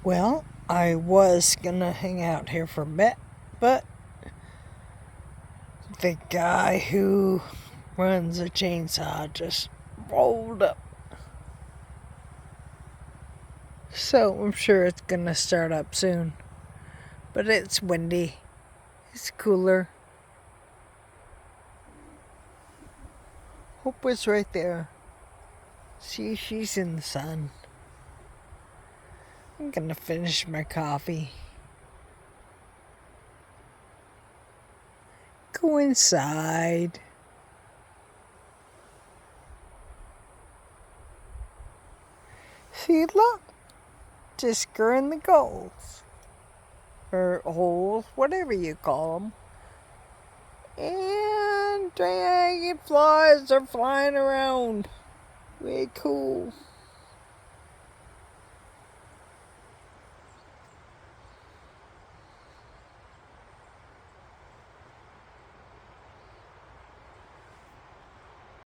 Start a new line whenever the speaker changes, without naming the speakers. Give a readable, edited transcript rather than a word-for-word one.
Well, I was gonna hang out here for a bit, but the guy who runs a chainsaw just rolled up. So I'm sure it's gonna start up soon. But it's windy. It's cooler. Hope is right there. See, she's in the sun. I'm gonna finish my coffee. Go inside. See, look. Just screwing the goals. Or holes, whatever you call them. And dragonflies are flying around. Way cool.